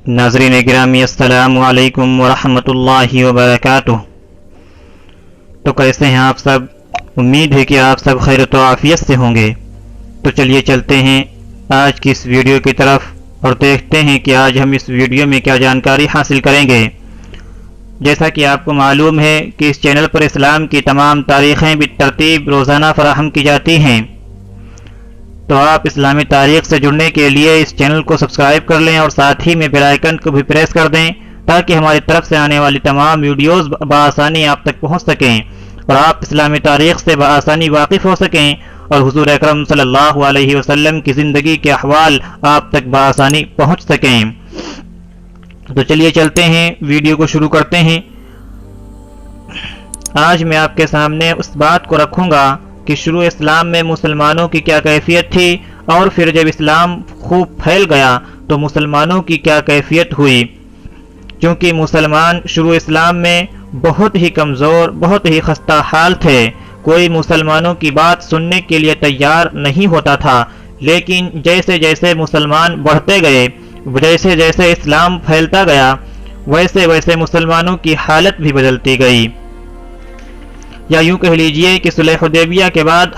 ناظرین گرامی السلام علیکم ورحمۃ اللہ وبرکاتہ۔ تو کیسے ہیں آپ سب؟ امید ہے کہ آپ سب خیر و عافیت سے ہوں گے۔ تو چلیے چلتے ہیں آج کی اس ویڈیو کی طرف اور دیکھتے ہیں کہ آج ہم اس ویڈیو میں کیا جانکاری حاصل کریں گے۔ جیسا کہ آپ کو معلوم ہے کہ اس چینل پر اسلام کی تمام تاریخیں بالترتیب روزانہ فراہم کی جاتی ہیں، تو آپ اسلامی تاریخ سے جڑنے کے لیے اس چینل کو سبسکرائب کر لیں اور ساتھ ہی میں بیل آئیکن کو بھی پریس کر دیں تاکہ ہماری طرف سے آنے والی تمام ویڈیوز بآسانی آپ تک پہنچ سکیں اور آپ اسلامی تاریخ سے بآسانی واقف ہو سکیں اور حضور اکرم صلی اللہ علیہ وسلم کی زندگی کے احوال آپ تک بآسانی پہنچ سکیں۔ تو چلیے چلتے ہیں، ویڈیو کو شروع کرتے ہیں۔ آج میں آپ کے سامنے اس بات کو رکھوں گا کہ شروع اسلام میں مسلمانوں کی کیا کیفیت تھی اور پھر جب اسلام خوب پھیل گیا تو مسلمانوں کی کیا کیفیت ہوئی، کیونکہ مسلمان شروع اسلام میں بہت ہی کمزور، بہت ہی خستہ حال تھے، کوئی مسلمانوں کی بات سننے کے لیے تیار نہیں ہوتا تھا۔ لیکن جیسے جیسے مسلمان بڑھتے گئے، جیسے جیسے اسلام پھیلتا گیا، ویسے ویسے مسلمانوں کی حالت بھی بدلتی گئی، یا یوں کہہ لیجئے کہ صلح حدیبیہ کے بعد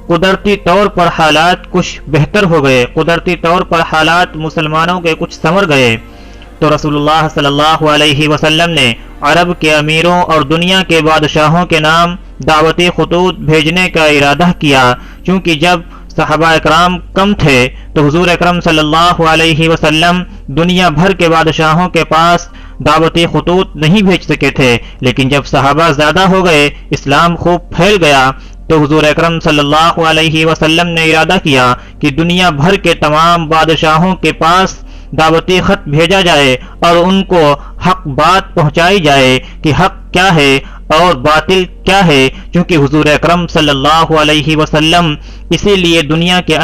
قدرتی طور پر حالات کچھ بہتر ہو گئے، قدرتی طور پر حالات مسلمانوں کے کچھ سنور گئے۔ تو رسول اللہ صلی اللہ علیہ وسلم نے عرب کے امیروں اور دنیا کے بادشاہوں کے نام دعوتی خطوط بھیجنے کا ارادہ کیا، چونکہ جب صحابہ اکرام کم تھے تو حضور اکرم صلی اللہ علیہ وسلم دنیا بھر کے بادشاہوں کے پاس دعوتی خطوط نہیں بھیج سکے تھے، لیکن جب صحابہ زیادہ ہو گئے، اسلام خوب پھیل گیا، تو حضور اکرم صلی اللہ علیہ وسلم نے ارادہ کیا کہ دنیا بھر کے تمام بادشاہوں کے پاس دعوتی خط بھیجا جائے اور ان کو حق بات پہنچائی جائے کہ حق کیا ہے اور باطل کیا ہے، کیونکہ حضور اکرم صلی اللہ علیہ وسلم اسی لیے دنیا کے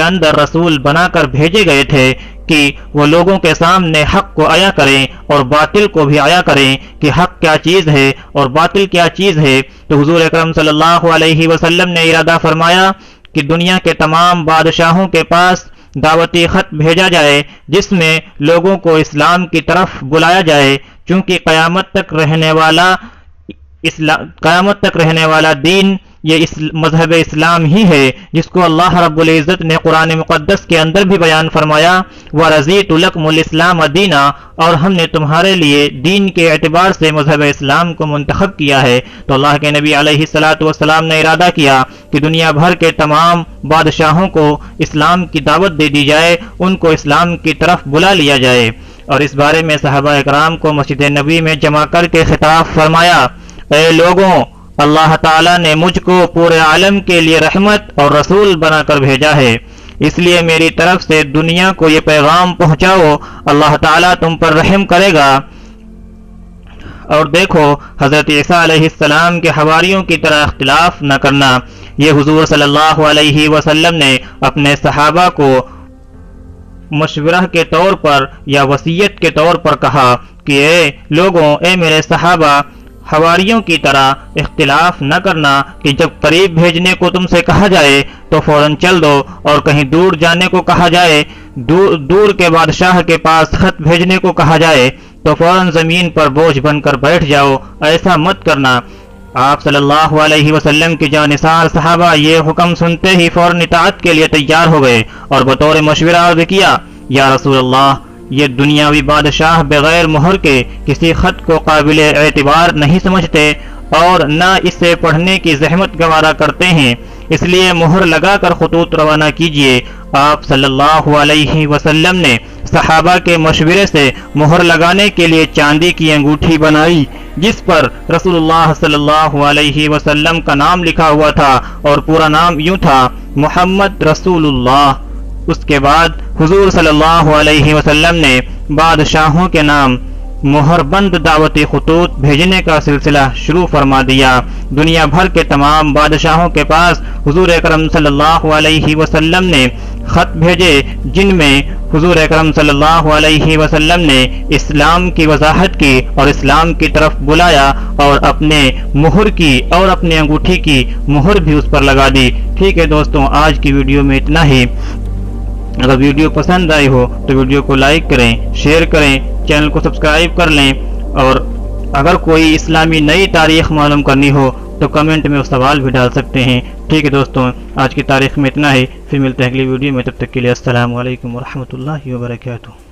اندر رسول بنا کر بھیجے گئے تھے کہ وہ لوگوں کے سامنے حق کو عیا کریں اور باطل کو بھی عیا کریں کہ حق کیا چیز ہے اور باطل کیا چیز ہے۔ تو حضور اکرم صلی اللہ علیہ وسلم نے ارادہ فرمایا کہ دنیا کے تمام بادشاہوں کے پاس دعوتی خط بھیجا جائے جس میں لوگوں کو اسلام کی طرف بلایا جائے، چونکہ قیامت تک رہنے والا دین یہ مذہب اسلام ہی ہے، جس کو اللہ رب العزت نے قرآن مقدس کے اندر بھی بیان فرمایا، وَرَضِيتُ لَكُمُ الْإِسْلَامَ دِينًا، اور ہم نے تمہارے لیے دین کے اعتبار سے مذہب اسلام کو منتخب کیا ہے۔ تو اللہ کے نبی علیہ السلام نے ارادہ کیا کہ دنیا بھر کے تمام بادشاہوں کو اسلام کی دعوت دے دی جائے، ان کو اسلام کی طرف بلا لیا جائے، اور اس بارے میں صحابہ اکرام کو مسجد نبی میں جمع کر کے خطاب فرمایا، اے لوگوں، اللہ تعالیٰ نے مجھ کو پورے عالم کے لیے رحمت اور رسول بنا کر بھیجا ہے، اس لیے میری طرف سے دنیا کو یہ پیغام پہنچاؤ، اللہ تعالیٰ تم پر رحم کرے گا۔ اور دیکھو، حضرت عیسیٰ علیہ السلام کے حواریوں کی طرح اختلاف نہ کرنا، یہ حضور صلی اللہ علیہ وسلم نے اپنے صحابہ کو مشورہ کے طور پر یا وصیت کے طور پر کہا کہ اے لوگوں، اے میرے صحابہ، حواریوں کی طرح اختلاف نہ کرنا کہ جب قریب بھیجنے کو تم سے کہا جائے تو فوراً چل دو، اور کہیں دور جانے کو کہا جائے، دور کے بادشاہ کے پاس خط بھیجنے کو کہا جائے تو فوراً زمین پر بوجھ بن کر بیٹھ جاؤ، ایسا مت کرنا۔ آپ صلی اللہ علیہ وسلم کی جانثار صحابہ یہ حکم سنتے ہی فوراً اطاعت کے لیے تیار ہو گئے اور بطور مشورہ عرض کیا، یا رسول اللہ، یہ دنیاوی بادشاہ بغیر مہر کے کسی خط کو قابل اعتبار نہیں سمجھتے اور نہ اسے پڑھنے کی زحمت گوارا کرتے ہیں، اس لیے مہر لگا کر خطوط روانہ کیجیے۔ آپ صلی اللہ علیہ وسلم نے صحابہ کے مشورے سے مہر لگانے کے لیے چاندی کی انگوٹھی بنائی جس پر رسول اللہ صلی اللہ علیہ وسلم کا نام لکھا ہوا تھا، اور پورا نام یوں تھا، محمد رسول اللہ۔ اس کے بعد حضور صلی اللہ علیہ وسلم نے بادشاہوں کے نام مہر بند دعوتی خطوط بھیجنے کا سلسلہ شروع فرما دیا۔ دنیا بھر کے تمام بادشاہوں کے پاس حضور اکرم صلی اللہ علیہ وسلم نے خط بھیجے جن میں حضور اکرم صلی اللہ علیہ وسلم نے اسلام کی وضاحت کی اور اسلام کی طرف بلایا اور اپنے مہر کی اور اپنے انگوٹھی کی مہر بھی اس پر لگا دی۔ ٹھیک ہے دوستوں، آج کی ویڈیو میں اتنا ہی۔ اگر ویڈیو پسند آئی ہو تو ویڈیو کو لائک کریں، شیئر کریں، چینل کو سبسکرائب کر لیں، اور اگر کوئی اسلامی نئی تاریخ معلوم کرنی ہو تو کمنٹ میں وہ سوال بھی ڈال سکتے ہیں۔ ٹھیک ہے دوستوں، آج کی تاریخ میں اتنا ہے، پھر ملتے ہیں اگلی ویڈیو میں، تب تک کے لیے السلام علیکم ورحمۃ اللہ وبرکاتہ۔